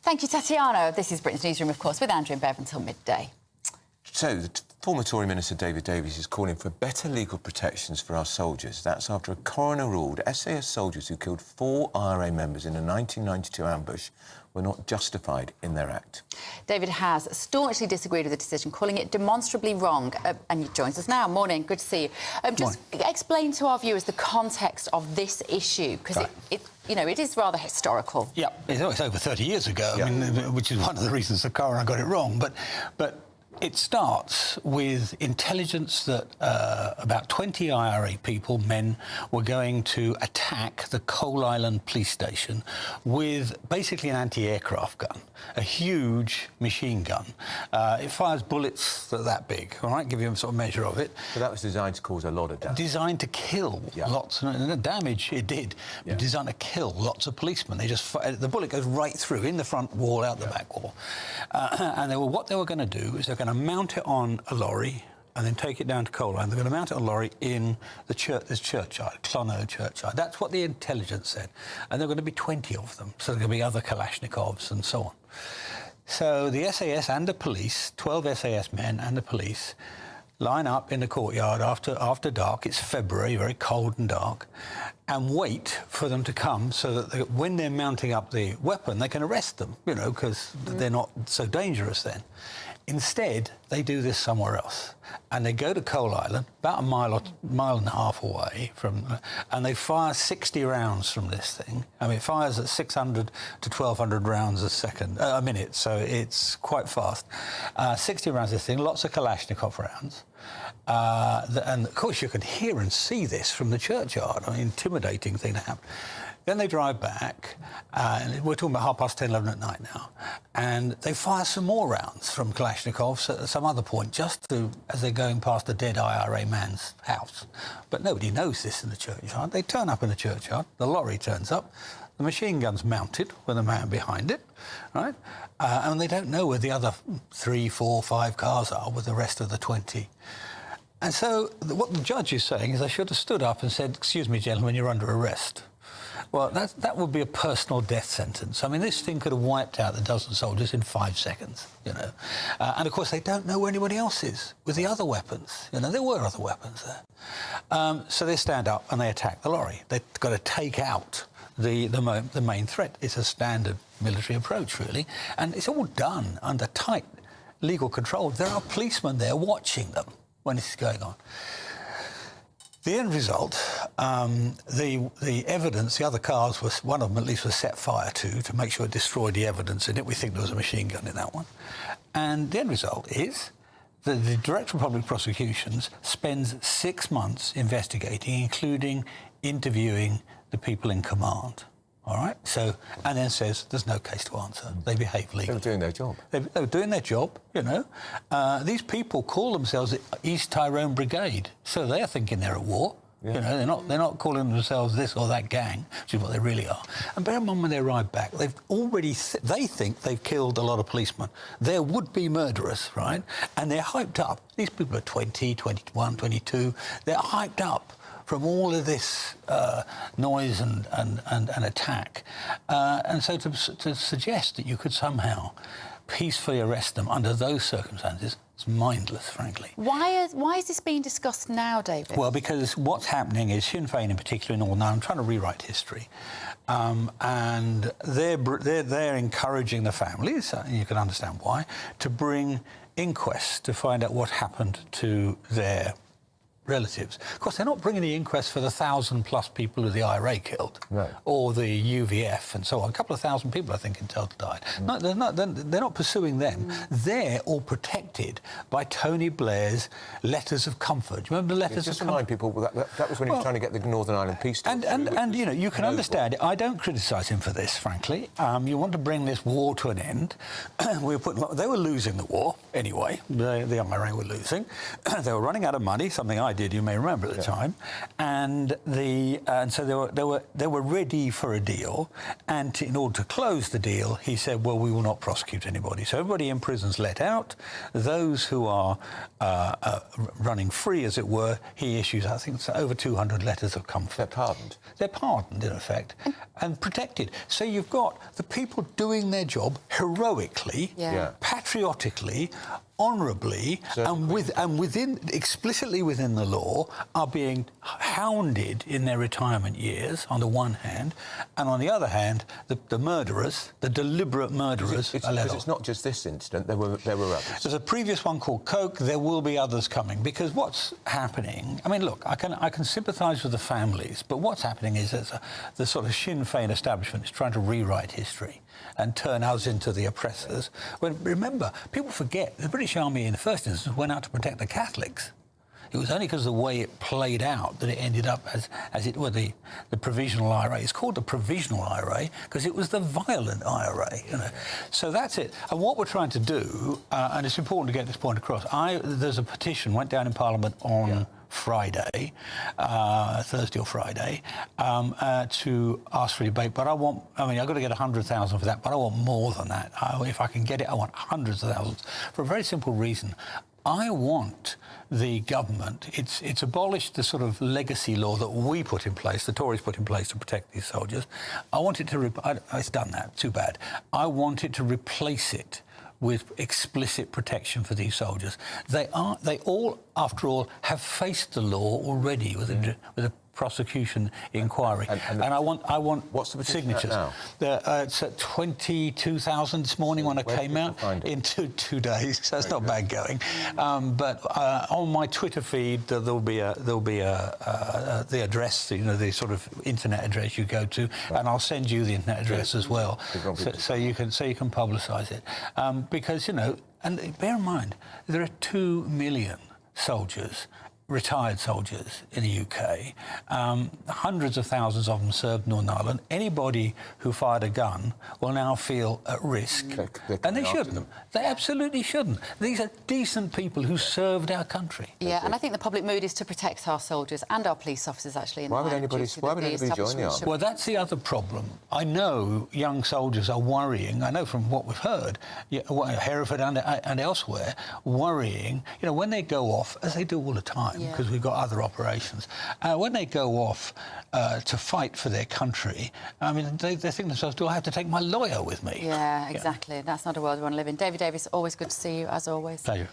Thank you, Tatiana. This is Britain's Newsroom, of course, with Andrew and Bev until midday. So, the former Tory Minister David Davies is calling for better legal protections for our soldiers. That's after a coroner ruled SAS soldiers who killed 4 IRA members in a 1992 ambush were not justified in their act. David has staunchly disagreed with the decision, calling it demonstrably wrong. And he joins us now. Morning, good to see you. Just explain to our viewers the context of this issue, because it is rather historical. Yeah, it's over 30 years ago, I mean, which is one of the reasons the coroner got it wrong. But it starts with intelligence that about 20 IRA people, men, were going to attack the Coal Island police station with basically an anti-aircraft gun, a huge machine gun. It fires bullets that big, all right, give you a sort of measure of it. So that was designed to cause a lot of damage. Designed to kill lots, and the damage it did, designed to kill lots of policemen. They just, the bullet goes right through, in the front wall, out the back wall. And what they were going to do is they're going to mount it on a lorry and then take it down to Coal Island. They're going to mount it on a lorry in the churchyard, Clonard churchyard. That's what the intelligence said. And there are going to be 20 of them. So there are going to be other Kalashnikovs and so on. So the SAS and the police, 12 SAS men and the police, line up in the courtyard after dark. It's February, very cold and dark, and wait for them to come so that when they're mounting up the weapon, they can arrest them, you know, because they're not so dangerous then. Instead, they do this somewhere else, and they go to Coal Island, about a mile and a half away from, and they fire 60 rounds from this thing. I mean, it fires at 600 to 1,200 rounds a minute, so it's quite fast. 60 rounds of this thing, lots of Kalashnikov rounds. And of course, you can hear and see this from the churchyard, an intimidating thing to happen. Then they drive back, and we're talking about 10:30, 11 at night now, and they fire some more rounds from Kalashnikovs at some other point, just as they're going past a dead IRA man's house. But nobody knows this in the churchyard. They turn up in the churchyard, the lorry turns up, the machine gun's mounted with a man behind it, right? And they don't know where the other 3, 4, 5 cars are with the rest of the 20. And so what the judge is saying is they should have stood up and said, "Excuse me, gentlemen, you're under arrest." Well, that would be a personal death sentence. I mean, this thing could have wiped out the dozen soldiers in 5 seconds, you know. And, of course, they don't know where anybody else is with the other weapons. You know, there were other weapons there. So they stand up and they attack the lorry. They've got to take out the main threat. It's a standard military approach, really. And it's all done under tight legal control. There are policemen there watching them when this is going on. The end result, the evidence, the other cars, one of them at least was set fire to make sure it destroyed the evidence in it. We think there was a machine gun in that one. And the end result is that the Director of Public Prosecutions spends 6 months investigating, including interviewing the people in command. All right? So, and then says there's no case to answer. They behave legally. They were doing their job. They were doing their job, you know. These people call themselves East Tyrone Brigade, so they're thinking they're at war. Yeah. You know, they're not calling themselves this or that gang, which is what they really are. And bear in mind when they arrive back, they've already they think they've killed a lot of policemen. They're would-be murderers, right? And they're hyped up. These people are 20, 21, 22. They're hyped up from all of this noise and attack. And so to suggest that you could somehow peacefully arrest them under those circumstances is mindless, frankly. Why is this being discussed now, David? Well, because what's happening is Sinn Féin in particular in Northern Ireland, I'm trying to rewrite history, and they're encouraging the families, and you can understand why, to bring inquests to find out what happened to their relatives. Of course, they're not bringing the inquest for the 1,000+ people who the IRA killed, or the UVF and so on. A couple of thousand people, I think, in total died. No, they're not pursuing them. They're all protected by Tony Blair's letters of comfort. Do you remember the letters of comfort? Just remind people that was when he was trying to get the Northern Ireland peace deal. And you know, you can understand it. I don't criticise him for this, frankly. You want to bring this war to an end. They were losing the war anyway. The IRA were losing. They were running out of money, something I did, you may remember at the time, and so they were ready for a deal, and in order to close the deal, he said, well, we will not prosecute anybody. So everybody in prison's let out. Those who are running free, as it were, he issues, I think, over 200 letters of comfort. They're pardoned. They're pardoned, in effect, and protected. So you've got the people doing their job heroically, patriotically, honourably, and within explicitly within the law, are being hounded in their retirement years on the one hand, and on the other hand, the murderers, the deliberate murderers, are let off. It's not just this incident. There were others. There's a previous one called Coke. There will be others coming, because what's happening? I mean, look, I can sympathise with the families, but what's happening is that the sort of Sinn Féin establishment is trying to rewrite history and turn us into the oppressors. When, remember, people forget, the British Army in the first instance went out to protect the Catholics. It was only because of the way it played out that it ended up as it were the provisional IRA. It's called the provisional IRA because it was the violent IRA, you know. So that's it. And what we're trying to do, and it's important to get this point across, there's a petition, went down in Parliament on Friday, Thursday or Friday, to ask for debate. But I've got to get 100,000 for that, but I want more than that. If I can get it, I want hundreds of thousands, for a very simple reason. I want the government, it's abolished the sort of legacy law that we put in place, the Tories put in place to protect these soldiers. I want it to, it's done that, too bad. I want it to replace it with explicit protection for these soldiers. They all, after all, have faced the law already with a prosecution inquiry, and I want what's the signatures. Now? It's at 22,000 this morning when I came out in two days. So that's not bad going. But on my Twitter feed, there'll be the address, you know, the sort of internet address you go to, and I'll send you the internet address as well, so you can publicise it, because, you know, and bear in mind there are 2 million soldiers, retired soldiers in the UK. Hundreds of thousands of them served Northern Ireland. Anybody who fired a gun will now feel at risk. And they shouldn't. They absolutely shouldn't. These are decent people who served our country. Yeah, and I think the public mood is to protect our soldiers and our police officers, actually. Why would anybody join the army? Well, that's the other problem. I know young soldiers are worrying. I know from what we've heard, Hereford and elsewhere, worrying, you know, when they go off, as they do all the time, because we've got other operations. When they go off to fight for their country, I mean, they think to themselves, do I have to take my lawyer with me? Yeah, exactly. That's not a world we want to live in. David Davis, always good to see you, as always. Pleasure.